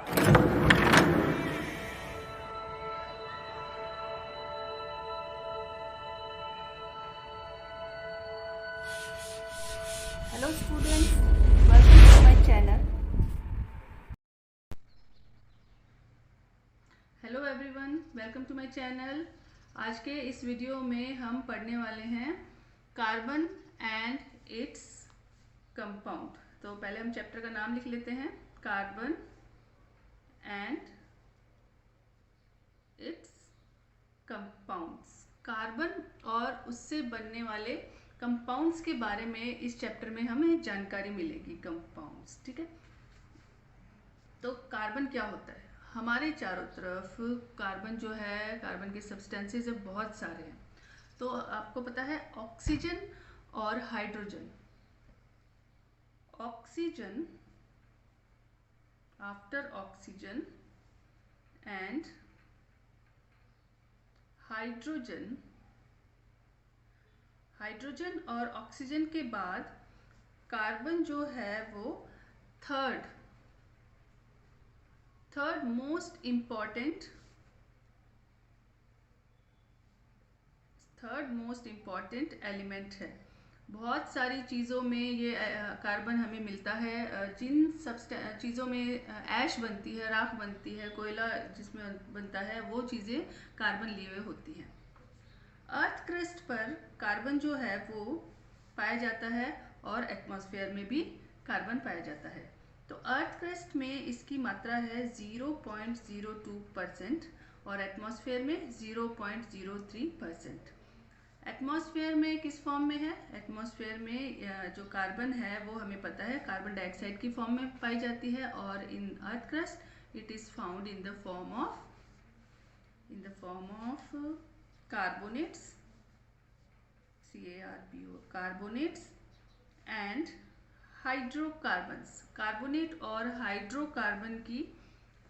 Hello students, welcome to my channel. Hello everyone, welcome to my channel. आज के इस video में हम पढ़ने वाले हैं कार्बन एंड इट्स कंपाउंड। तो पहले हम चैप्टर का नाम लिख लेते हैं, carbon and it's compounds. Carbon और उससे बनने वाले कंपाउंड्स के बारे में इस चैप्टर में हमें जानकारी मिलेगी, कंपाउंड्स। ठीक है, तो कार्बन क्या होता है? हमारे चारों तरफ कार्बन जो है, कार्बन के सब्सटेंसेस बहुत सारे हैं। तो आपको पता है ऑक्सीजन और hydrogen. Oxygen, after oxygen and hydrogen, hydrogen और ऑक्सीजन के बाद कार्बन जो है वो थर्ड मोस्ट इम्पॉर्टेंट एलिमेंट है। बहुत सारी चीज़ों में ये कार्बन हमें मिलता है। जिन सब चीज़ों में ऐश बनती है, राख बनती है, कोयला जिसमें बनता है, वो चीज़ें कार्बन लिए हुए होती हैं। अर्थ क्रस्ट पर कार्बन जो है वो पाया जाता है और एटमॉस्फेयर में भी कार्बन पाया जाता है। तो अर्थ क्रस्ट में इसकी मात्रा है 0.02% और एटमॉस्फेयर में 0.03%। एटमॉस्फेयर में किस फॉर्म में है? एटमॉस्फेयर में जो कार्बन है वो हमें पता है कार्बन डाइऑक्साइड की फॉर्म में पाई जाती है, और in earth crust it is found in the form of carbonates, CARBO, carbonates and hydrocarbons. Carbonate और हाइड्रोकार्बन की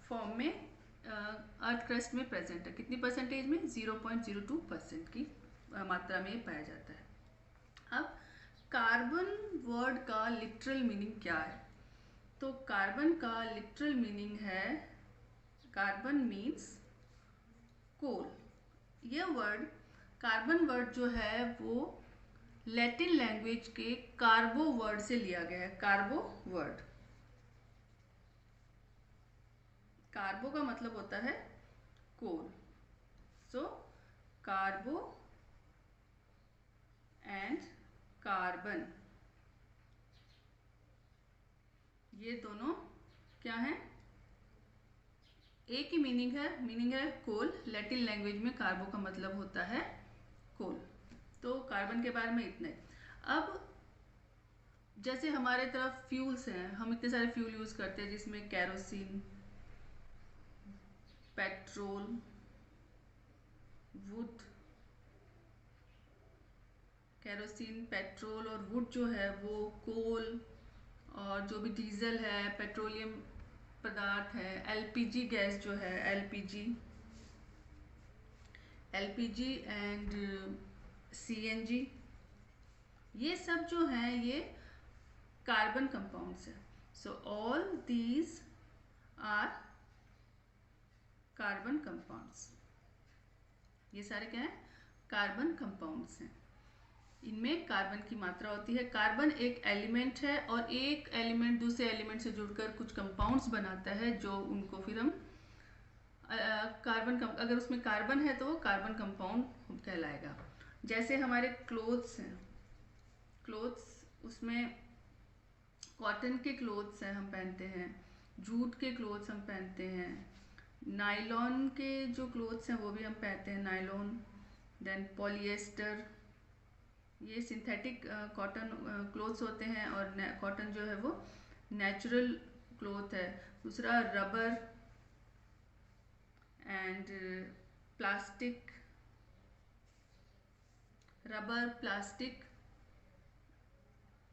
फॉर्म में अर्थ क्रस्ट में प्रेजेंट है। कितनी परसेंटेज में? 0.02% की मात्रा में पाया जाता है। अब कार्बन वर्ड का लिटरल मीनिंग क्या है? तो कार्बन का लिटरल मीनिंग है, कार्बन मीन्स कोल। यह वर्ड, कार्बन वर्ड जो है वो लैटिन लैंग्वेज के कार्बो वर्ड से लिया गया है। कार्बो वर्ड, कार्बो का मतलब होता है कोल। सो कार्बो एंड कार्बन, ये दोनों क्या है? एक ही मीनिंग है कोल। लैटिन लैंग्वेज में कार्बो का मतलब होता है कोल। तो कार्बन के बारे में इतना ही। अब जैसे हमारे तरफ फ्यूल्स हैं, हम इतने सारे फ्यूल यूज करते हैं जिसमें kerosene, petrol, would, kerosene, petrol और वुड जो है वो कोल, और जो भी डीजल है, पेट्रोलियम पदार्थ है, एलपीजी गैस जो है, एलपीजी एंड सीएनजी, ये सब जो हैं ये कार्बन कंपाउंड्स है। So all these are carbon compounds. ये सारे क्या है? कार्बन कंपाउंड्स हैं। इनमें कार्बन की मात्रा होती है। कार्बन एक एलिमेंट है और एक एलिमेंट दूसरे एलिमेंट से जुड़कर कुछ कंपाउंड्स बनाता है, जो उनको फिर हम अगर उसमें कार्बन है तो वो कार्बन कंपाउंड कहलाएगा। जैसे हमारे क्लोथ्स हैं, उसमें कॉटन के क्लोथ्स हैं, हम पहनते हैं। जूट के क्लोथ्स हम पहनते हैं। नायलॉन के जो क्लोथ्स हैं वो भी हम पहनते हैं, नायलॉन। देन पॉलिएस्टर, ये सिंथेटिक कॉटन क्लोथ्स होते हैं, और कॉटन जो है वो नेचुरल क्लोथ है। दूसरा rubber and plastic,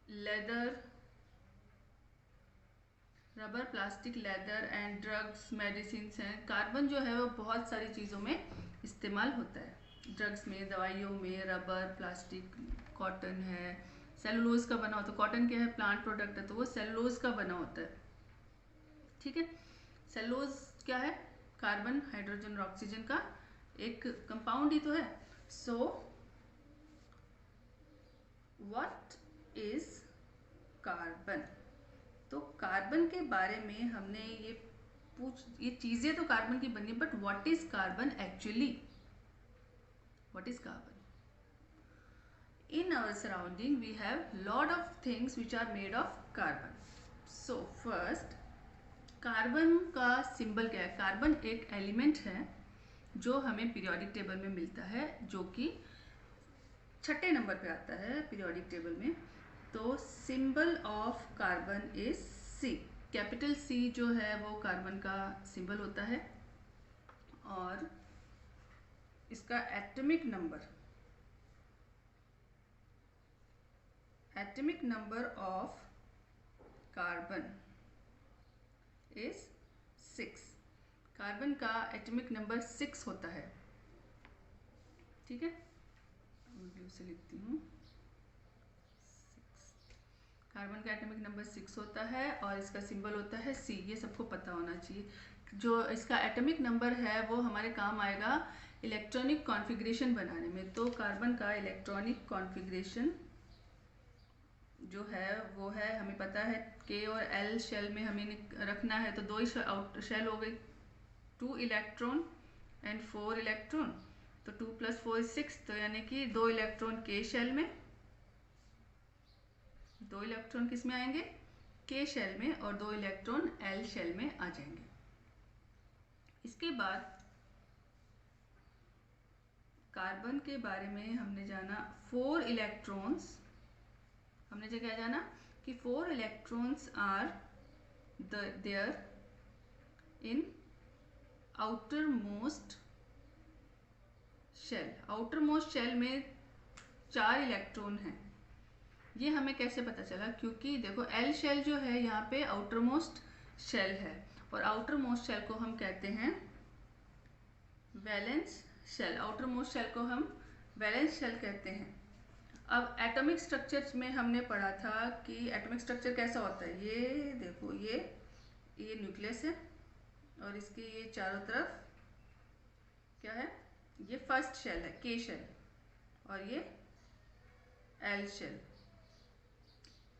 leather, plastic, leather and drugs, medicine हैं। कार्बन जो है वो बहुत सारी चीज़ों में इस्तेमाल होता है। ड्रग्स में, दवाइयों में, रबर, प्लास्टिक, कॉटन है, सेलुलोज का बना होता है। कॉटन क्या है? प्लांट प्रोडक्ट है, तो वो सेलुलोज का बना होता है। ठीक है, सेलुलोज क्या है? कार्बन, हाइड्रोजन और ऑक्सीजन का एक कंपाउंड ही तो है. So what is carbon? तो कार्बन के बारे में हमने ये चीजें तो कार्बन की बनी, but what is carbon actually? What is carbon? In our surrounding we have lot of things which are made of carbon. So first, carbon का सिंबल क्या है? कार्बन एक एलिमेंट है जो हमें पीरियोडिक टेबल में मिलता है, जो कि 6 नंबर पे आता है पीरियोडिक टेबल में. तो symbol of carbon is C. Capital C जो है वो कार्बन का सिंबल होता है. और इसका atomic number of carbon is 6. Carbon का एटॉमिक नंबर 6 होता है. ठीक है, ब्लू से लिखती हूँ. कार्बन का एटॉमिक नंबर 6 होता है और इसका सिंबल होता है सी. ये सबको पता होना चाहिए. जो इसका एटॉमिक नंबर है वो हमारे काम आएगा इलेक्ट्रॉनिक कॉन्फ़िगरेशन बनाने में. तो कार्बन का इलेक्ट्रॉनिक कॉन्फ़िगरेशन जो है वो है, हमें पता है के और एल शेल में हमें रखना है. तो 2 ही शेल हो गई, 2 इलेक्ट्रॉन एंड 4 इलेक्ट्रॉन. तो 2 + 4 = 6. तो यानी कि 2 इलेक्ट्रॉन के शेल में, 2 इलेक्ट्रॉन किस में आएंगे? के शेल में. और 2 इलेक्ट्रॉन एल शेल में आ जाएंगे. इसके बाद कार्बन के बारे में हमने जाना 4 इलेक्ट्रॉन्स. हमने जो क्या जाना कि 4 electrons are there in outer most shell. Outer most shell में 4 इलेक्ट्रॉन हैं. ये हमें कैसे पता चला? क्योंकि देखो एल शेल जो है यहाँ पे आउटर मोस्ट शेल है, और आउटर मोस्ट शेल को हम कहते हैं valence shell. Outer most shell को हम वैलेंस शेल कहते हैं. अब एटॉमिक स्ट्रक्चर्स में हमने पढ़ा था कि एटॉमिक स्ट्रक्चर कैसा होता है. ये देखो, ये न्यूक्लियस है और इसके ये चारों तरफ क्या है? ये फर्स्ट शेल है, के शेल. और ये एल शेल.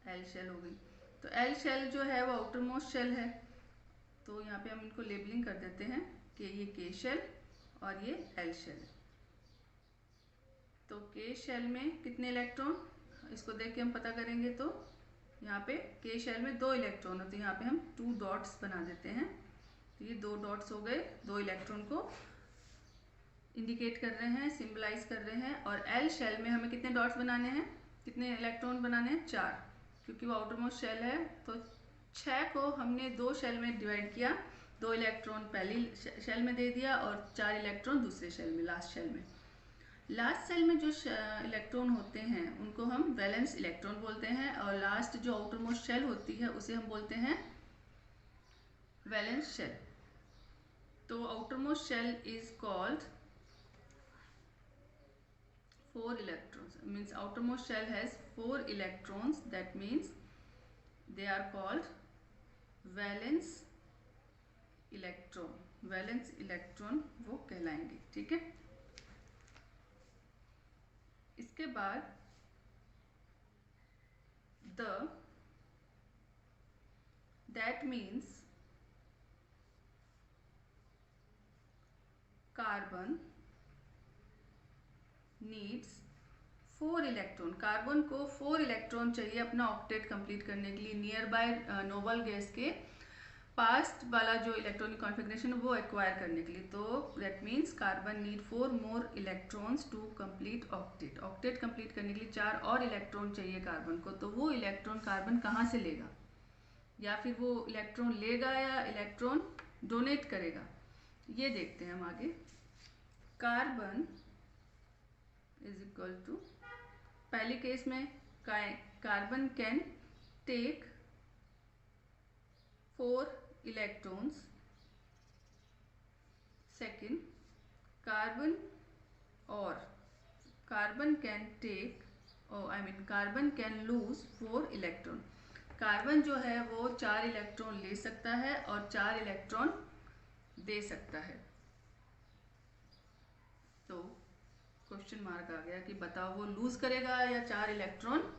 एल शेल हो गई. तो एल शेल जो है वो आउटर मोस्ट शेल है. तो यहाँ पे हम इनको लेबलिंग कर देते हैं कि ये के शेल और ये एल शेल. तो के शेल में कितने इलेक्ट्रॉन, इसको देख के हम पता करेंगे. तो यहाँ पे के शेल में 2 इलेक्ट्रॉन है, तो यहाँ पे हम 2 डॉट्स बना देते हैं. तो ये 2 डॉट्स हो गए, 2 इलेक्ट्रॉन को इंडिकेट कर रहे हैं, सिंबलाइज कर रहे हैं. और एल शेल में हमें कितने डॉट्स बनाने हैं, कितने इलेक्ट्रॉन बनाने हैं? 4. क्योंकि वो आउटर मोस्ट शेल है. तो 6 को हमने 2 शेल में डिवाइड किया. 2 इलेक्ट्रॉन पहली शेल में दे दिया और 4 इलेक्ट्रॉन दूसरे शेल में, लास्ट शेल में. लास्ट शेल में जो इलेक्ट्रॉन होते हैं उनको हम वैलेंस इलेक्ट्रॉन बोलते हैं. और लास्ट जो आउटर मोस्ट शेल होती है उसे हम बोलते हैं वैलेंस शेल. तो outer most shell is called 4 electrons. Means outermost shell has 4 electrons. That means they are called valence electron. valence electron वो कहलाएंगे. ठीक है. इसके बाद that means carbon needs 4 electron. Carbon को 4 इलेक्ट्रॉन चाहिए अपना ऑक्टेट कंप्लीट करने के लिए. नियर बाय नोबल गैस के पास्ट वाला जो इलेक्ट्रॉनिक कॉन्फ़िगरेशन है वो एक्वायर करने के लिए. तो that means carbon need 4 more electrons to complete octet. Octet complete करने के लिए 4 और इलेक्ट्रॉन चाहिए कार्बन को. तो वो इलेक्ट्रॉन कार्बन कहाँ से लेगा, या फिर वो इलेक्ट्रॉन लेगा या इलेक्ट्रॉन डोनेट करेगा, ये देखते हैं हम आगे. कार्बन इज इक्वल टू, पहले केस में carbon can take 4 electrons. Second, carbon can take, carbon can lose 4 electron. Carbon जो है वो 4 इलेक्ट्रॉन ले सकता है और 4 इलेक्ट्रॉन दे सकता है। तो क्वेश्चन मार्क आ गया कि बताओ वो लूज करेगा या 4 इलेक्ट्रॉन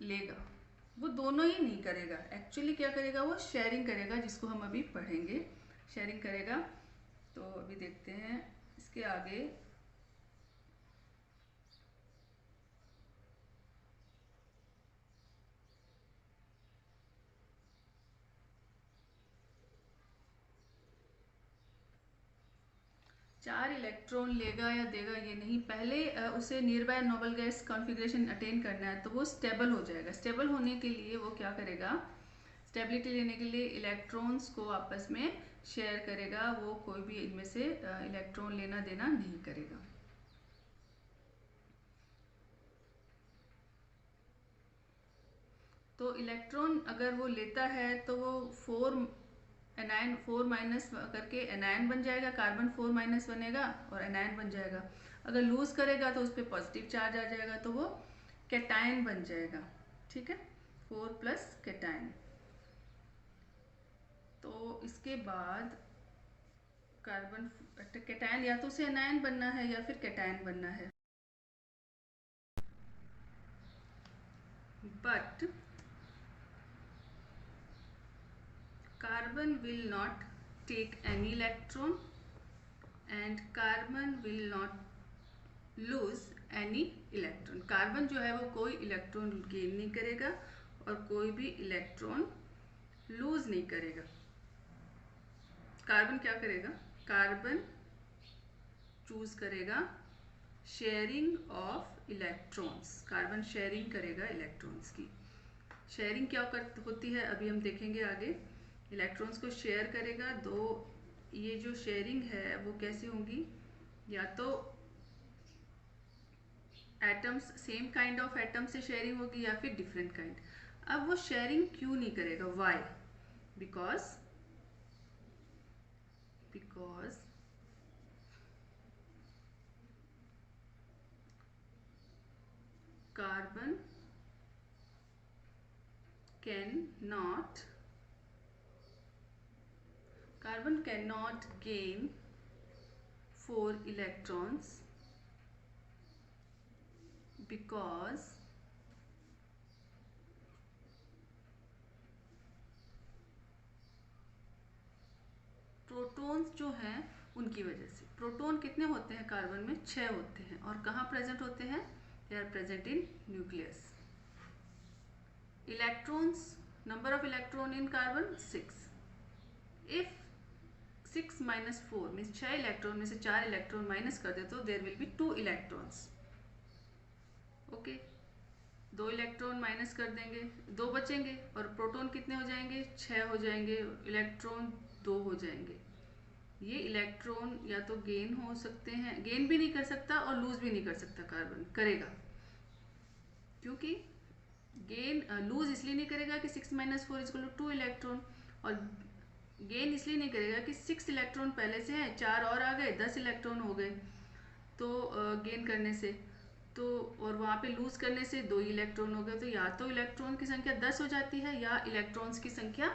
लेगा। वो दोनों ही नहीं करेगा, एक्चुअली क्या करेगा, वो शेयरिंग करेगा, जिसको हम अभी पढ़ेंगे। शेयरिंग करेगा। तो अभी देखते हैं इसके आगे। चार इलेक्ट्रॉन लेगा या देगा ये नहीं, पहले उसे near by noble gas configuration attain करना है, तो वो स्टेबल हो जाएगा। स्टेबल होने के लिए वो क्या करेगा, स्टेबिलिटी लेने के लिए इलेक्ट्रॉन्स को आपस में शेयर करेगा। वो कोई भी इनमें से इलेक्ट्रॉन लेना देना नहीं करेगा। तो इलेक्ट्रॉन अगर वो लेता है तो वो 4 माइनस करके एनायन बन जाएगा, कार्बन 4 माइनस बनेगा और एनायन बन जाएगा। अगर लूज करेगा तो उस पर पॉजिटिव चार्ज आ जाएगा, तो वो कैटायन बन जाएगा। ठीक है, 4 प्लस कैटायन। तो इसके बाद कार्बन कैटायन, या तो उसे एनायन बनना है या फिर कैटायन बनना है। But carbon will not take any electron and carbon will not lose any electron। Carbon जो है वो कोई इलेक्ट्रॉन गेन नहीं करेगा और कोई भी इलेक्ट्रॉन लूज नहीं करेगा। कार्बन क्या करेगा, कार्बन चूज करेगा sharing of electrons. Carbon sharing करेगा इलेक्ट्रॉन्स की। शेयरिंग क्या होती है अभी हम देखेंगे आगे। इलेक्ट्रॉन्स को शेयर करेगा। दो, ये जो शेयरिंग है वो कैसी होंगी, या तो atoms, same kind of atom से शेयरिंग होगी या फिर डिफरेंट काइंड। अब वो शेयरिंग क्यों नहीं करेगा, why, because carbon cannot gain 4 electrons because protons जो हैं उनकी वजह से। प्रोटॉन कितने होते हैं कार्बन में, 6 होते हैं। और कहाँ प्रेजेंट होते हैं, they are present in nucleus. Electrons, number of electron in carbon 6। If 6 minus 4 means 6 electron में से 4 इलेक्ट्रॉन माइनस कर दे तो there will be 2 electrons. Okay, 2 electron minus कर देंगे, 2 बचेंगे और प्रोटॉन कितने हो जाएंगे, 6 हो जाएंगे, इलेक्ट्रॉन 2 हो जाएंगे। ये इलेक्ट्रॉन या तो गेन हो सकते हैं, गेन भी नहीं कर सकता और लूज भी नहीं कर सकता। कार्बन करेगा, क्योंकि गेन लूज इसलिए नहीं करेगा कि 6 माइनस 4 इज 2 इलेक्ट्रॉन, और गेन इसलिए नहीं करेगा कि 6 इलेक्ट्रॉन पहले से हैं, 4 और आ गए, 10 इलेक्ट्रॉन हो गए। तो गेन करने से तो, और वहाँ पे लूज करने से 2 इलेक्ट्रॉन हो गए। तो या तो इलेक्ट्रॉन की संख्या 10 हो जाती है या इलेक्ट्रॉन्स की संख्या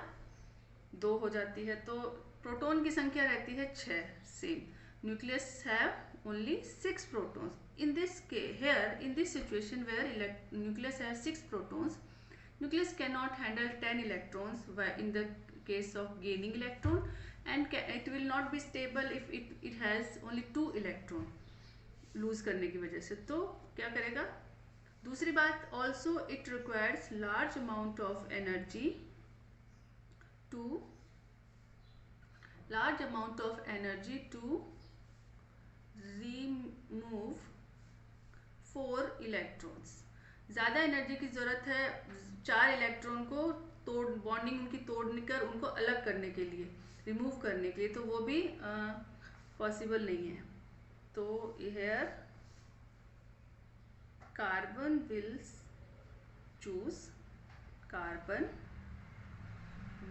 2 हो जाती है। तो प्रोटॉन की संख्या रहती है 6 same. Nucleus have only 6 protons. In this situation where nucleus has 6 protons, nucleus cannot handle 10 electrons in the case of gaining electron, and it will not be stable if it has only 2 electron lose करने की वजह से। तो क्या करेगा, दूसरी बात, also it requires large amount of energy to remove 4 electrons. ज़्यादा एनर्जी की ज़रूरत है 4 इलेक्ट्रॉन को बॉन्डिंग उनकी तोड़ने कर उनको अलग करने के लिए, रिमूव करने के लिए। तो वो भी पॉसिबल नहीं है। तो here carbon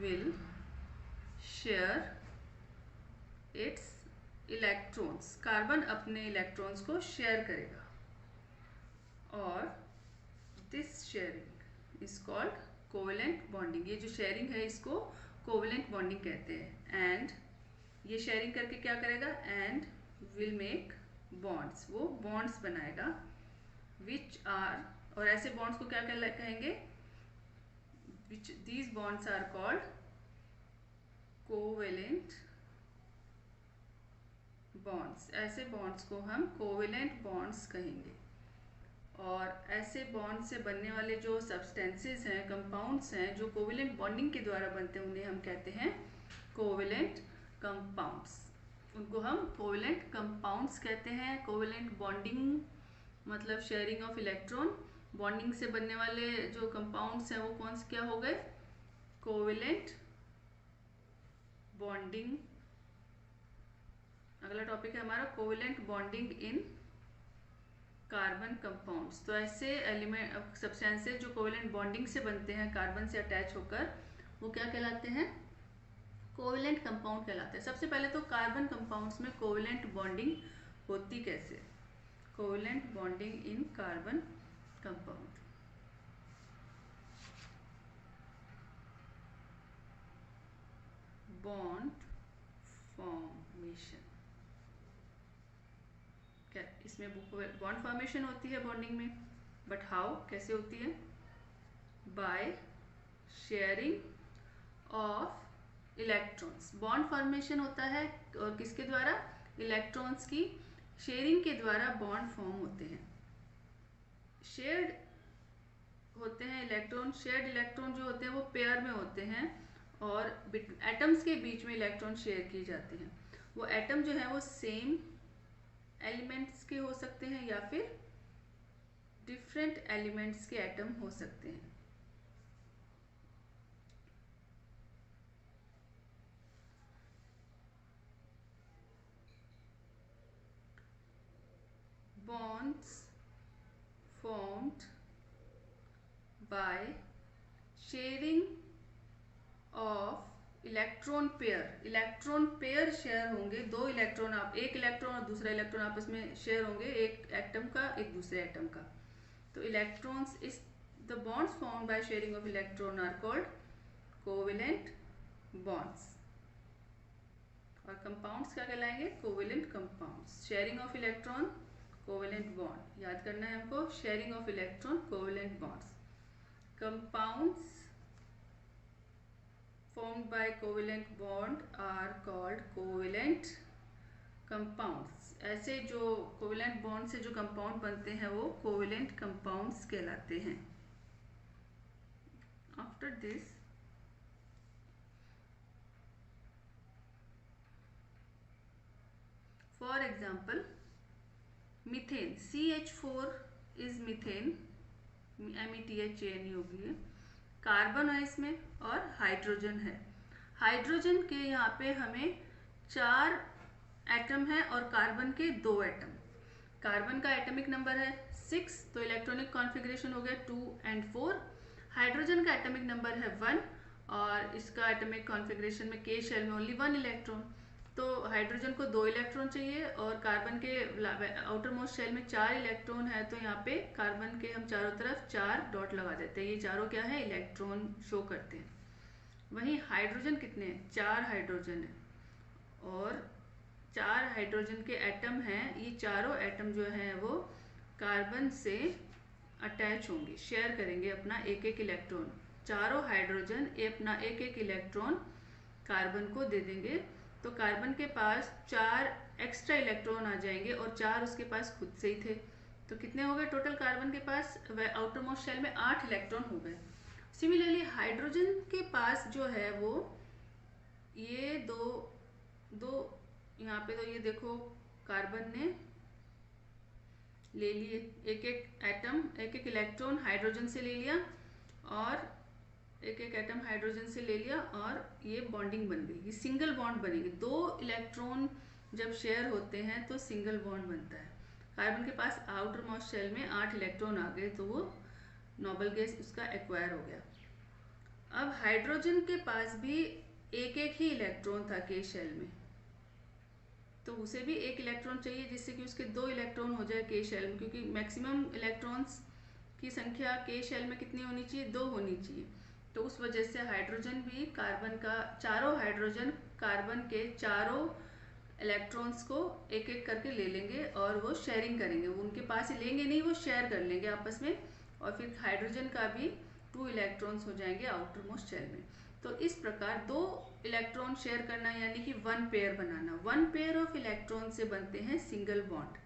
will share its electrons। Carbon अपने इलेक्ट्रॉन्स को शेयर करेगा और this sharing is called covalent bonding. ये जो शेयरिंग है इसको कोवेलेंट बॉन्डिंग कहते हैं। एंड ये शेयरिंग करके क्या करेगा, एंड विल मेक बॉन्ड्स, वो बॉन्ड्स बनाएगा, विच आर, और ऐसे बॉन्ड्स को क्या कहेंगे, which these bonds are called covalent bonds. ऐसे बॉन्ड्स को हम कोवेलेंट बॉन्ड्स कहेंगे। और ऐसे बॉन्ड से बनने वाले जो सब्सटेंसेस हैं, कंपाउंड्स हैं, जो कोवेलेंट बॉन्डिंग के द्वारा बनते हैं, उन्हें हम कहते हैं कोवेलेंट कंपाउंड्स। उनको हम कोवेलेंट कंपाउंड्स कहते हैं। कोवेलेंट बॉन्डिंग मतलब शेयरिंग ऑफ इलेक्ट्रॉन, बॉन्डिंग से बनने वाले जो कंपाउंड्स हैं वो कौन से क्या हो गए, कोवेलेंट बॉन्डिंग। अगला टॉपिक है हमारा covalent bonding in carbon compounds. तो ऐसे एलिमेंट सब्सटेंसेस जो कोवेलेंट बॉन्डिंग से बनते हैं, कार्बन से अटैच होकर, वो क्या कहलाते हैं, कोवेलेंट कंपाउंड कहलाते हैं। सबसे पहले तो कार्बन कंपाउंड्स में कोवेलेंट बॉन्डिंग होती कैसे, covalent bonding in carbon compound. Bond formation, क्या इसमें बॉन्ड फॉर्मेशन होती है बॉन्डिंग में, बट हाउ, कैसे होती है, bye sharing of electrons. Bond formation होता है और किसके द्वारा, इलेक्ट्रॉन्स की शेयरिंग के द्वारा बॉन्ड फॉर्म होते हैं। शेयर्ड होते हैं इलेक्ट्रॉन, शेयर्ड इलेक्ट्रॉन जो होते हैं वो पेयर में होते हैं और एटम्स के बीच में इलेक्ट्रॉन शेयर किए जाते हैं। वो एटम जो है वो सेम एलिमेंट्स के हो सकते हैं या फिर डिफरेंट एलिमेंट्स के एटम हो सकते हैं। Bonds formed by sharing of electron pair. Electron pair share होंगे, दो इलेक्ट्रॉन, आप एक इलेक्ट्रॉन और दूसरा इलेक्ट्रॉन आपस में शेयर होंगे, एक एटम का एक दूसरे एटम का। तो electrons is the bonds formed by sharing of electron are called covalent bonds. और कंपाउंड्स क्या कहलाएंगे, covalent compounds. Sharing of electron, covalent bond, याद करना है हमको, sharing of electron, covalent bonds. Compounds formed by covalent bond are called covalent compounds। ऐसे जो covalent bond से जो compound बनते हैं वो covalent compounds कहलाते हैं। After this for example methane, CH4 is methane, METHANE होगी है, कार्बन है इसमें और हाइड्रोजन है। हाइड्रोजन के यहाँ पे हमें 4 एटम है और कार्बन के 2 एटम। कार्बन का एटॉमिक नंबर है 6, तो इलेक्ट्रॉनिक कॉन्फ़िगरेशन हो गया 2 and 4। हाइड्रोजन का एटॉमिक नंबर है 1 और इसका एटॉमिक कॉन्फ़िगरेशन में K शेल में ओनली 1 इलेक्ट्रॉन। तो हाइड्रोजन को 2 इलेक्ट्रॉन चाहिए और कार्बन के आउटर मोस्ट शेल में 4 इलेक्ट्रॉन है, तो यहाँ पे कार्बन के हम चारों तरफ 4 डॉट लगा देते हैं। ये चारों क्या है, इलेक्ट्रॉन शो करते हैं। वहीं हाइड्रोजन कितने हैं, 4 हाइड्रोजन है और 4 हाइड्रोजन के एटम हैं। ये चारों एटम जो हैं वो कार्बन से अटैच होंगे, शेयर करेंगे अपना एक एक इलेक्ट्रॉन। चारों हाइड्रोजन अपना एक एक इलेक्ट्रॉन कार्बन को दे देंगे, तो कार्बन के पास 4 एक्स्ट्रा इलेक्ट्रॉन आ जाएंगे और 4 उसके पास खुद से ही थे। तो कितने हो गए टोटल कार्बन के पास, वह आउटर मोस्ट शेल में 8 इलेक्ट्रॉन हो गए। सिमिलरली हाइड्रोजन के पास जो है वो ये दो यहाँ पे, तो ये देखो कार्बन ने ले लिए एक एक एटम, एक एक इलेक्ट्रॉन हाइड्रोजन से ले लिया और एक एक एटम हाइड्रोजन से ले लिया और ये बॉन्डिंग बन गई। ये सिंगल बॉन्ड बनेगी। 2 इलेक्ट्रॉन जब शेयर होते हैं तो सिंगल बॉन्ड बनता है। कार्बन के पास आउटर मोस्ट शेल में 8 इलेक्ट्रॉन आ गए, तो वो नोबल गैस उसका एक्वायर हो गया। अब हाइड्रोजन के पास भी एक एक ही इलेक्ट्रॉन था K शेल में, तो उसे भी एक इलेक्ट्रॉन चाहिए जिससे कि उसके 2 इलेक्ट्रॉन हो जाए K शेल में, क्योंकि मैक्सिमम इलेक्ट्रॉन्स की संख्या K शेल में कितनी होनी चाहिए, 2 होनी चाहिए। तो उस वजह से हाइड्रोजन भी कार्बन का, चारों हाइड्रोजन कार्बन के चारों इलेक्ट्रॉन्स को एक एक करके ले लेंगे और वो शेयरिंग करेंगे। वो उनके पास ही लेंगे नहीं, वो शेयर कर लेंगे आपस में, और फिर हाइड्रोजन का भी 2 इलेक्ट्रॉन्स हो जाएंगे आउटर मोस्ट शेल में। तो इस प्रकार 2 इलेक्ट्रॉन शेयर करना यानी कि 1 pair banana. 1 pair of electron से बनते हैं सिंगल बॉन्ड।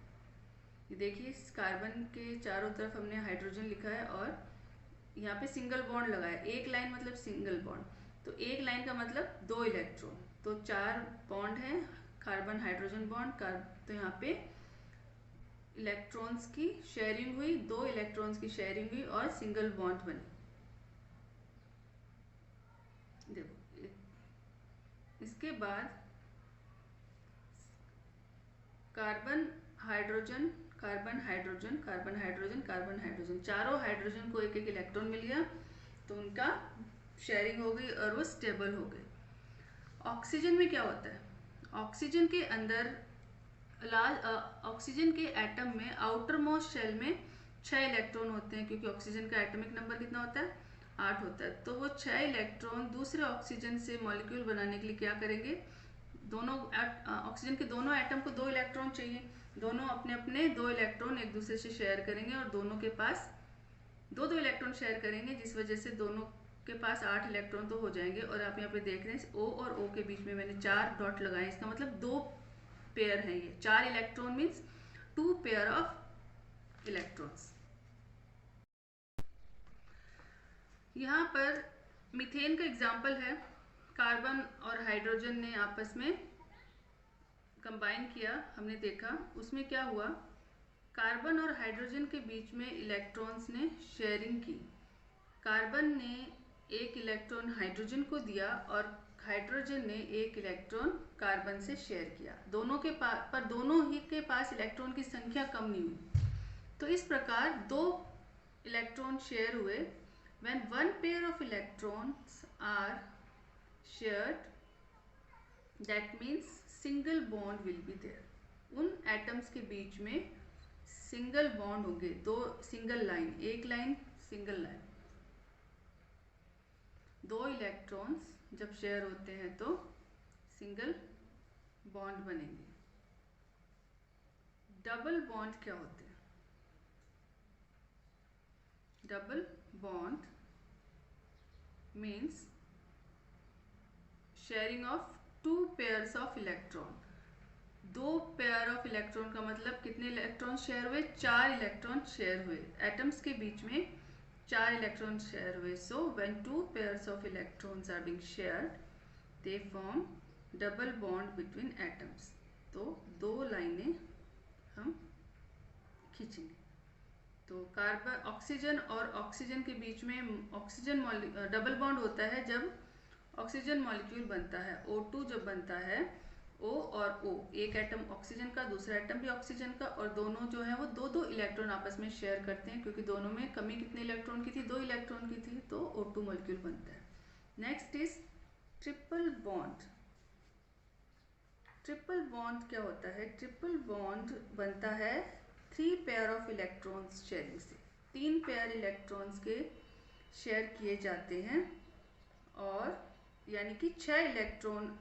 ये देखिए, इस कार्बन के चारों तरफ हमने हाइड्रोजन लिखा है और यहाँ पे सिंगल बॉन्ड लगाया। एक लाइन मतलब सिंगल बॉन्ड, तो एक लाइन का मतलब 2 इलेक्ट्रॉन, तो 4 बॉन्ड है, कार्बन हाइड्रोजन बॉन्ड। तो यहाँ पे इलेक्ट्रॉन्स की शेयरिंग हुई, 2 इलेक्ट्रॉन्स की शेयरिंग हुई और सिंगल बॉन्ड बनी। देखो, इसके बाद carbon hydrogen, carbon hydrogen, carbon hydrogen, carbon hydrogen, चारों हाइड्रोजन को एक एक इलेक्ट्रॉन मिल गया, तो उनका शेयरिंग हो गई और वो स्टेबल हो गए। ऑक्सीजन में क्या होता है? ऑक्सीजन के अंदर ऑक्सीजन के एटम में आउटर मोस्ट शेल में 6 इलेक्ट्रॉन होते हैं, क्योंकि ऑक्सीजन का एटॉमिक नंबर कितना होता है? 8 होता है। तो वो 6 इलेक्ट्रॉन दूसरे ऑक्सीजन से मॉलिक्यूल बनाने के लिए क्या करेंगे? दोनों ऑक्सीजन के दोनों एटम को 2 इलेक्ट्रॉन चाहिए, दोनों अपने अपने 2 इलेक्ट्रॉन एक दूसरे से शेयर करेंगे और दोनों के पास 2 इलेक्ट्रॉन शेयर करेंगे, जिस वजह से दोनों के पास 8 इलेक्ट्रॉन तो हो जाएंगे। और आप यहाँ पे देख रहे हैं O और O के बीच में मैंने 4 डॉट लगाए, इसका मतलब 2 पेयर है। ये 4 electron means 2 pair of electrons. यहाँ पर मीथेन का एग्जाम्पल है। कार्बन और हाइड्रोजन ने आपस में कंबाइन किया, हमने देखा उसमें क्या हुआ, कार्बन और हाइड्रोजन के बीच में इलेक्ट्रॉन्स ने शेयरिंग की। कार्बन ने एक इलेक्ट्रॉन हाइड्रोजन को दिया और हाइड्रोजन ने एक इलेक्ट्रॉन कार्बन से शेयर किया। दोनों के पास, पर दोनों ही के पास इलेक्ट्रॉन की संख्या कम नहीं हुई। तो इस प्रकार 2 इलेक्ट्रॉन शेयर हुए। When 1 pair of electrons are shared, that means single bond will be there. उन एटम्स के बीच में सिंगल बॉन्ड होंगे, 2 सिंगल लाइन, एक लाइन सिंगल लाइन। 2 इलेक्ट्रॉन्स जब शेयर होते हैं तो सिंगल बॉन्ड बनेंगे। डबल बॉन्ड क्या होते हैं? Double bond means sharing of 2 pairs of electron. 2 pair of electron का मतलब कितने इलेक्ट्रॉन शेयर हुए? 4 इलेक्ट्रॉन शेयर हुए। एटम्स के बीच में 4 इलेक्ट्रॉन शेयर हुए। So when 2 pairs of electrons are being shared, they form double bond between atoms. तो 2 लाइनें हम खींचेंगे। तो कार्बन, ऑक्सीजन और ऑक्सीजन के बीच में ऑक्सीजन डबल बॉन्ड होता है जब ऑक्सीजन मॉलिक्यूल बनता है। O2 जब बनता है, O और O, एक एटम ऑक्सीजन का, दूसरा एटम भी ऑक्सीजन का, और दोनों जो है वो 2 इलेक्ट्रॉन आपस में शेयर करते हैं, क्योंकि दोनों में कमी कितने इलेक्ट्रॉन की थी? 2 इलेक्ट्रॉन की थी, तो O2 मॉलिक्यूल बनता है। Next is triple bond. Triple bond क्या होता है? ट्रिपल बॉन्ड बनता है 3 पेयर ऑफ इलेक्ट्रॉन्स शेयरिंग से। 3 पेयर इलेक्ट्रॉन्स के शेयर किए जाते हैं और यानी कि 6 इलेक्ट्रॉन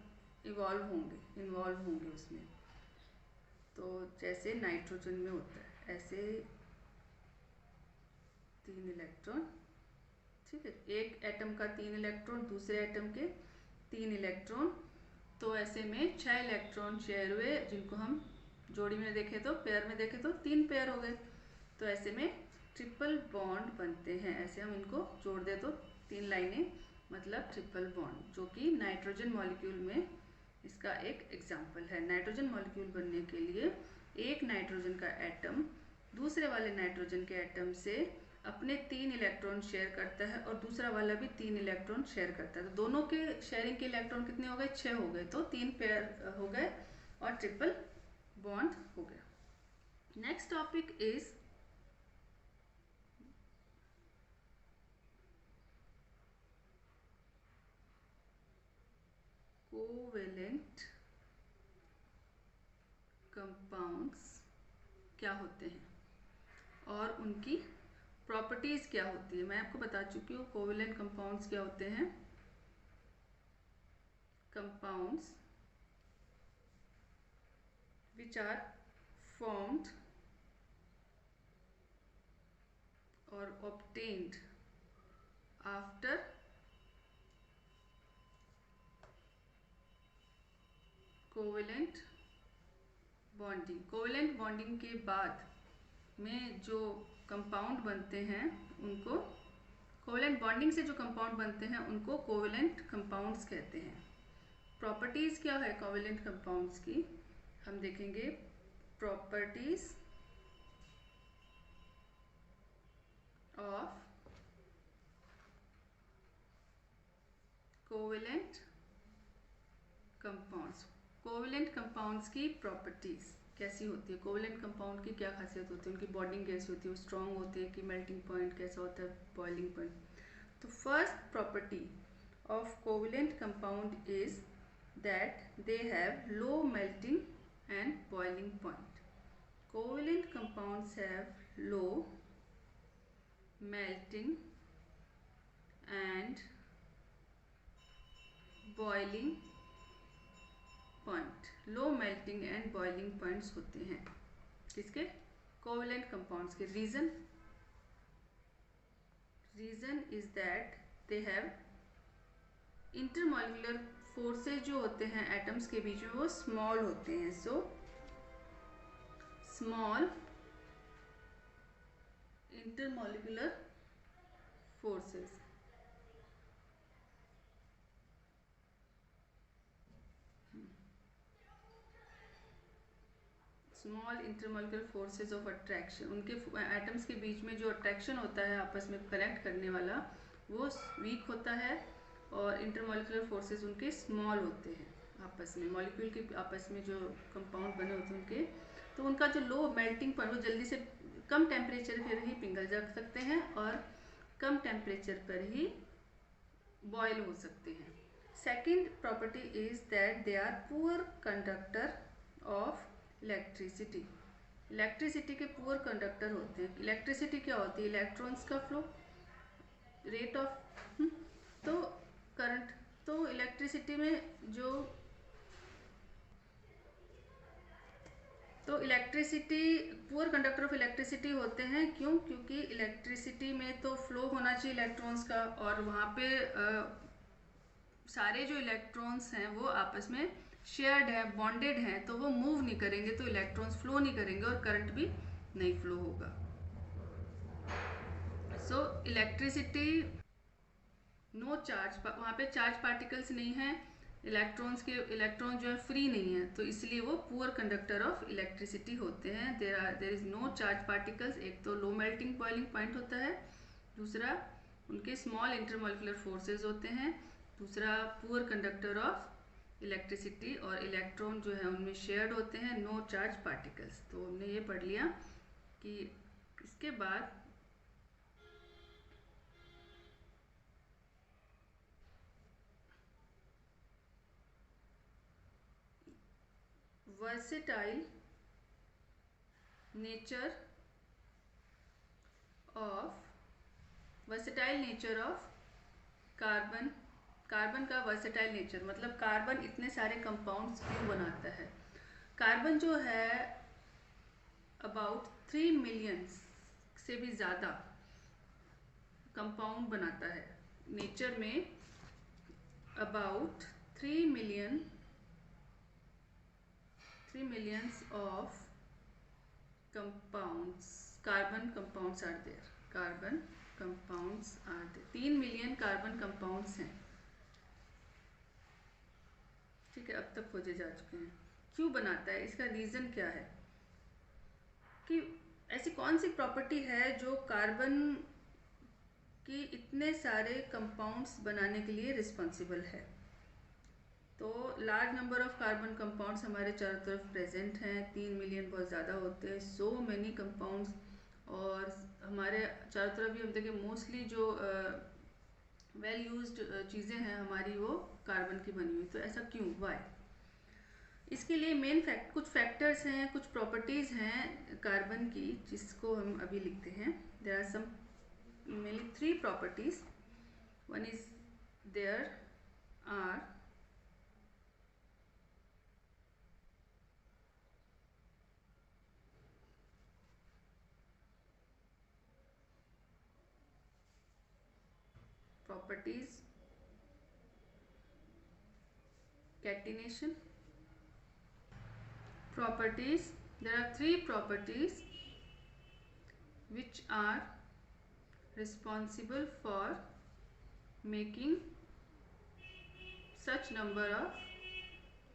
इन्वॉल्व होंगे उसमें। तो जैसे नाइट्रोजन में होता है, ऐसे 3 इलेक्ट्रॉन, ठीक है, एक एटम का 3 इलेक्ट्रॉन, दूसरे एटम के 3 इलेक्ट्रॉन, तो ऐसे में 6 इलेक्ट्रॉन शेयर हुए, जिनको हम जोड़ी में देखे तो, पेयर में देखे तो 3 पेयर हो गए। तो ऐसे में ट्रिपल बॉन्ड बनते हैं। ऐसे हम इनको जोड़ दे तो 3 लाइनें, मतलब ट्रिपल बॉन्ड, जो कि नाइट्रोजन मॉलिक्यूल में इसका एक एग्जाम्पल है। नाइट्रोजन मॉलिक्यूल बनने के लिए एक नाइट्रोजन का एटम दूसरे वाले नाइट्रोजन के एटम से अपने 3 इलेक्ट्रॉन शेयर करता है और दूसरा वाला भी 3 इलेक्ट्रॉन शेयर करता है। तो दोनों के शेयरिंग के इलेक्ट्रॉन कितने हो गए? 6 हो गए, तो 3 पेयर हो गए और ट्रिपल बॉन्ड हो गया। Next topic is covalent compounds क्या होते हैं और उनकी प्रॉपर्टीज क्या होती है मैं आपको बता चुकी हूँ। कोवेलेंट कंपाउंड्स क्या होते हैं? Compounds which are formed or obtained after covalent bonding. Covalent bonding के बाद में जो कंपाउंड बनते हैं उनको, कोवेलेंट बॉन्डिंग से जो कंपाउंड बनते हैं उनको कोवेलेंट कंपाउंड्स कहते हैं। प्रॉपर्टीज क्या है कोवेलेंट कंपाउंड्स की, हम देखेंगे। Properties of covalent compounds. Covalent compounds की प्रॉपर्टीज कैसी होती है, कोवेलेंट कंपाउंड की क्या खासियत होती है, उनकी बॉन्डिंग कैसी होती है, वो स्ट्रॉन्ग होते हैं कि मेल्टिंग पॉइंट कैसा होता है, बॉइलिंग पॉइंट। तो first property of covalent compound is that they have low melting and boiling point. Covalent compounds have low melting and boiling point. Low melting and boiling points होते हैं किसके? Covalent compounds के। Reason is that they have intermolecular forces जो होते हैं atoms के बीच में वो स्मॉल होते हैं। So small intermolecular forces. Small intermolecular forces of attraction, उनके एटम्स के बीच में जो अट्रैक्शन होता है आपस में कनेक्ट करने वाला वो वीक होता है, और इंटरमॉलिक्यूलर फोर्सेज उनके स्मॉल होते हैं आपस में, मॉलिक्यूल के आपस में जो कंपाउंड बने होते हैं उनके। तो उनका जो लो मेल्टिंग पॉइंट, वो जल्दी से कम टेम्परेचर पर ही पिघल जा सकते हैं और कम टेम्परेचर पर ही बॉयल हो सकते हैं। Second property is that they are poor conductor of electricity. Electricity के पुअर कंडक्टर होते हैं। इलेक्ट्रिसिटी क्या होती है? इलेक्ट्रॉन्स का फ्लो, रेट ऑफ तो करंट। तो इलेक्ट्रिसिटी में जो electricity poor conductor of electricity होते हैं। क्यों? क्योंकि इलेक्ट्रिसिटी में तो फ्लो होना चाहिए इलेक्ट्रॉन्स का, और वहाँ पे सारे जो इलेक्ट्रॉन्स हैं वो आपस में शेयर्ड है, बॉन्डेड हैं, तो वो मूव नहीं करेंगे, तो इलेक्ट्रॉन्स फ्लो नहीं करेंगे और करंट भी नहीं फ्लो होगा। सो इलेक्ट्रिसिटी नो चार्ज, वहाँ पे चार्ज पार्टिकल्स नहीं है, इलेक्ट्रॉन जो है फ्री नहीं है, तो इसलिए वो पुअर कंडक्टर ऑफ इलेक्ट्रिसिटी होते हैं। There is no charge particles. एक तो लो मेल्टिंग बॉइलिंग पॉइंट होता है, दूसरा उनके स्मॉल इंटरमॉलिक्यूलर फोर्सेज होते हैं, दूसरा पुअर कंडक्टर ऑफ इलेक्ट्रिसिटी, और इलेक्ट्रॉन जो है उनमें शेयर्ड होते हैं, नो चार्ज पार्टिकल्स। तो हमने ये पढ़ लिया कि इसके बाद versatile nature of carbon. Carbon का वर्सेटाइल नेचर मतलब कार्बन इतने सारे कंपाउंड्स क्यों बनाता है। कार्बन जो है अबाउट 3 मिलियन से भी ज़्यादा कंपाउंड बनाता है नेचर में। About 3 millions of compounds, carbon compounds are there, carbon compounds are there, 3 million carbon compounds हैं। ठीक है, अब तक खोजे जा चुके हैं। क्यों बनाता है, इसका रीज़न क्या है, कि ऐसी कौन सी प्रॉपर्टी है जो कार्बन की इतने सारे कंपाउंड्स बनाने के लिए रिस्पॉन्सिबल है। तो large number of carbon compounds हमारे चारों तरफ प्रेजेंट हैं, 3 मिलियन बहुत ज़्यादा होते हैं, सो मैनी कंपाउंड्स। और हमारे चारों तरफ भी हम देखें मोस्टली जो वेल यूज्ड चीज़ें हैं हमारी वो कार्बन की बनी हुई। तो ऐसा क्यों, वाई? इसके लिए मेन कुछ फैक्टर्स हैं, कुछ प्रॉपर्टीज़ हैं कार्बन की, जिसको हम अभी लिखते हैं। There are some mainly three properties. One is there are properties catenation. Properties, there are three properties which are responsible for making such number of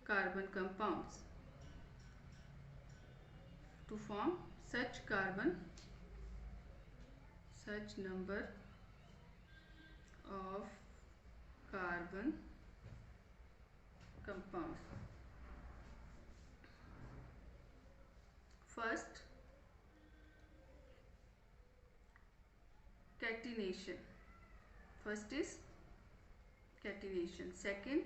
carbon compounds to form such number of carbon compounds. First, catenation. First is catenation. Second,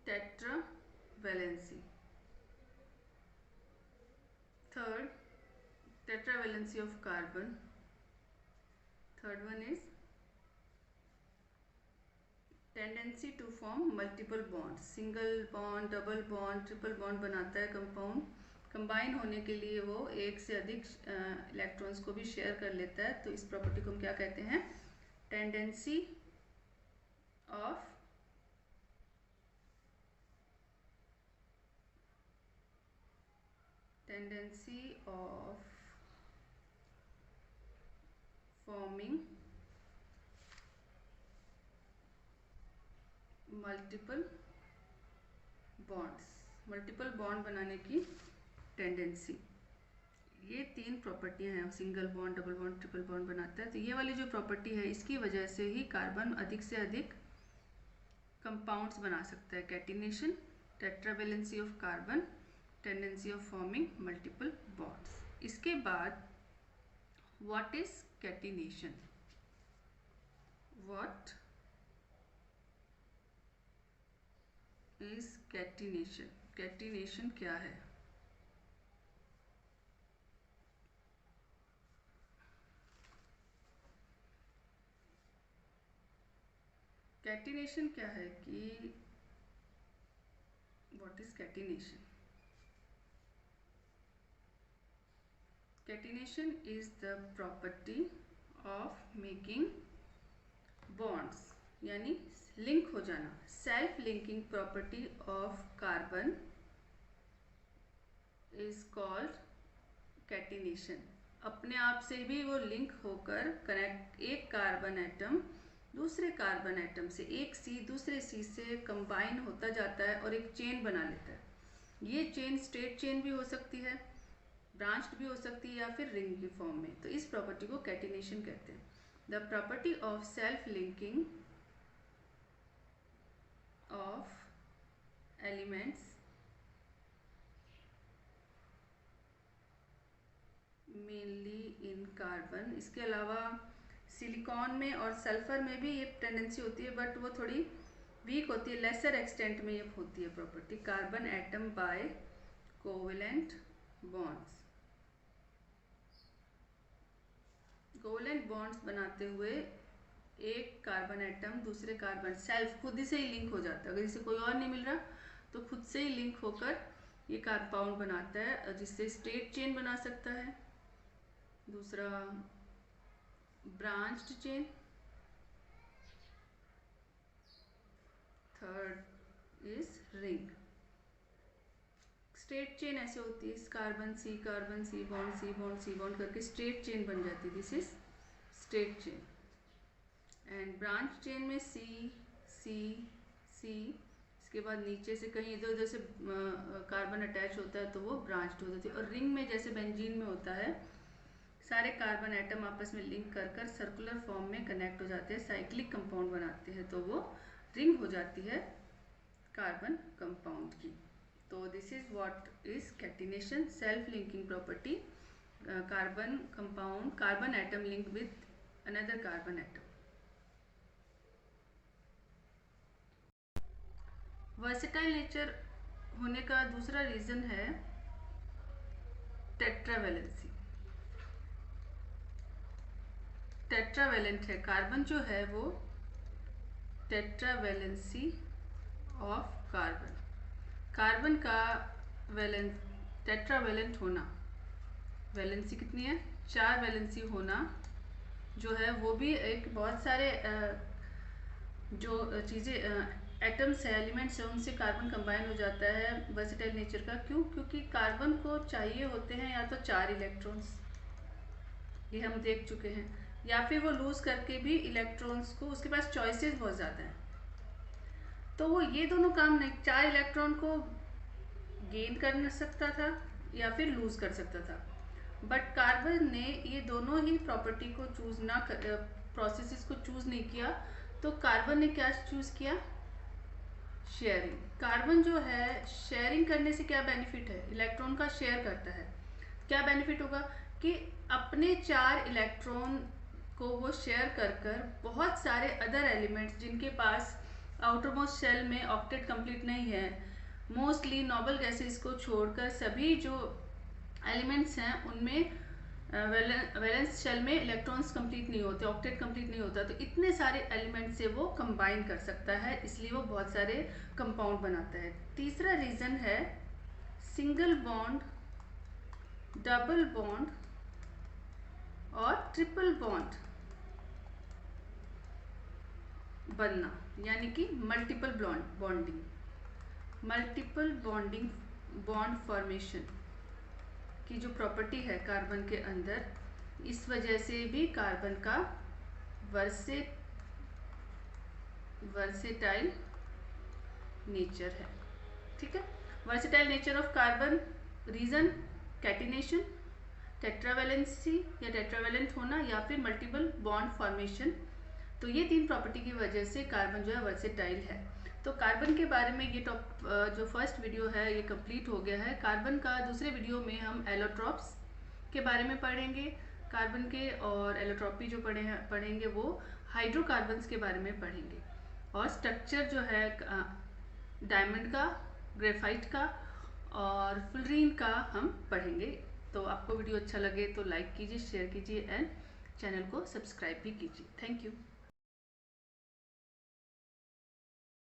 tetravalency. Third, tetravalency of carbon. Third one is tendency to form multiple bond. Single bond, double bond, triple bond बनाता है compound. Combine होने के लिए वो एक से अधिक electrons को भी शेयर कर लेता है. तो इस प्रॉपर्टी को हम क्या कहते हैं? Tendency of forming multiple bond बनाने की टेंडेंसी. ये तीन प्रॉपर्टियां हैं. Single bond, double bond, triple bond बनाता है. तो ये वाली जो प्रॉपर्टी है इसकी वजह से ही कार्बन अधिक से अधिक कंपाउंड्स बना सकता है. Catenation, tetravalency of carbon, tendency of forming multiple bonds. इसके बाद what is catenation? What is catenation? Catenation क्या है? कैटिनेशन क्या है कि what is catenation? Catenation is the property of making bonds, यानी लिंक हो जाना. Self linking property of carbon is called catenation. अपने आप से भी वो लिंक होकर कनेक्ट, एक कार्बन एटम दूसरे कार्बन एटम से, एक सी दूसरे सी से कंबाइन होता जाता है और एक चेन बना लेता है. ये चेन स्ट्रेट चेन भी हो सकती है, ब्रांच्ड भी हो सकती है, या फिर रिंग की फॉर्म में. तो इस प्रॉपर्टी को कैटिनेशन कहते हैं. The property of self linking of elements mainly in carbon. इसके अलावा सिलिकॉन में और सल्फर में भी ये टेंडेंसी होती है, बट वो थोड़ी वीक होती है, लेसर एक्सटेंट में ये होती है property. Carbon atom by covalent bonds. Covalent bonds बनाते हुए एक कार्बन एटम दूसरे कार्बन सेल्फ खुद ही से ही लिंक हो जाता है. अगर इसे कोई और नहीं मिल रहा तो खुद से ही लिंक होकर ये कंपाउंड बनाता है, जिससे स्ट्रेट चेन बना सकता है. दूसरा branched chain. Third is ring. Straight chain ऐसे होती है, carbon C bond C bond C bond करके स्ट्रेट चेन बन जाती है. This is straight chain. And branch chain में सी सी सी, इसके बाद नीचे से कहीं इधर उधर से कार्बन अटैच होता है तो वो ब्रांच्ड हो जाती है. और रिंग में जैसे बेंजीन में होता है, सारे कार्बन एटम आपस में लिंक कर कर सर्कुलर फॉर्म में कनेक्ट हो जाते हैं, साइक्लिक कंपाउंड बनाते हैं, तो वो रिंग हो जाती है कार्बन कंपाउंड की. तो this is what is catenation. Self linking property, carbon compound, carbon atom link with another carbon atom. Versatile nature होने का दूसरा रीजन है टेट्रावेलेंसी. टेट्रावेलेंट है। कार्बन जो है वो टेट्रावेलेंसी ऑफ कार्बन, कार्बन का टेट्रावेलेंट होना, वैलेंसी कितनी है 4 वैलेंसी होना जो है वो भी एक बहुत सारे जो चीज़ें एटम्स है, एलिमेंट्स है, उनसे कार्बन कंबाइन हो जाता है वर्सेटाइल नेचर का। क्यों? क्योंकि कार्बन को चाहिए होते हैं या तो 4 इलेक्ट्रॉन्स, ये हम देख चुके हैं, या फिर वो लूज करके भी इलेक्ट्रॉन्स को, उसके पास चॉइसेस बहुत ज़्यादा हैं, तो वो ये दोनों काम नहीं, 4 इलेक्ट्रॉन को गेन कर सकता था या फिर लूज कर सकता था। बट कार्बन ने ये दोनों ही प्रॉपर्टी को चूज ना कर, प्रोसेसेस को चूज नहीं किया, तो कार्बन ने क्या चूज किया? शेयरिंग। कार्बन जो है शेयरिंग करने से क्या बेनिफिट है? इलेक्ट्रॉन का शेयर करता है। क्या बेनिफिट होगा कि अपने 4 इलेक्ट्रॉन को वो शेयर कर बहुत सारे अदर एलिमेंट्स जिनके पास आउटर मोस्ट शेल में ऑक्टेट कंप्लीट नहीं है, मोस्टली नोबल गैसेस को छोड़कर सभी जो एलिमेंट्स हैं उनमें वैलेंस शेल में इलेक्ट्रॉन्स कंप्लीट नहीं होते, ऑक्टेट कंप्लीट नहीं होता, तो इतने सारे एलिमेंट से वो कंबाइन कर सकता है, इसलिए वो बहुत सारे कंपाउंड बनाता है। तीसरा रीज़न है सिंगल बॉन्ड, डबल बॉन्ड और ट्रिपल बॉन्ड बनना, यानी कि multiple bonding, multiple bonding, bond formation की जो प्रॉपर्टी है कार्बन के अंदर, इस वजह से भी कार्बन का वर्सेटाइल नेचर है। ठीक है, versatile nature of carbon, reason catenation, tetravalency या टेट्रावेलेंट होना, या फिर मल्टीपल बॉन्ड फॉर्मेशन। तो ये 3 प्रॉपर्टी की वजह से कार्बन जो है वर्सेटाइल है। तो कार्बन के बारे में ये जो फर्स्ट वीडियो है ये कंप्लीट हो गया है। कार्बन का दूसरे वीडियो में हम एलोट्रॉप्स के बारे में पढ़ेंगे कार्बन के, और एलोट्रॉपी जो पढ़ेंगे वो हाइड्रोकार्बन्स के बारे में पढ़ेंगे, और स्ट्रक्चर जो है डायमंड का, ग्रेफाइट का और फ्लोरीन का हम पढ़ेंगे। तो आपको वीडियो अच्छा लगे तो लाइक कीजिए, शेयर कीजिए एंड चैनल को सब्सक्राइब भी कीजिए। Thank you.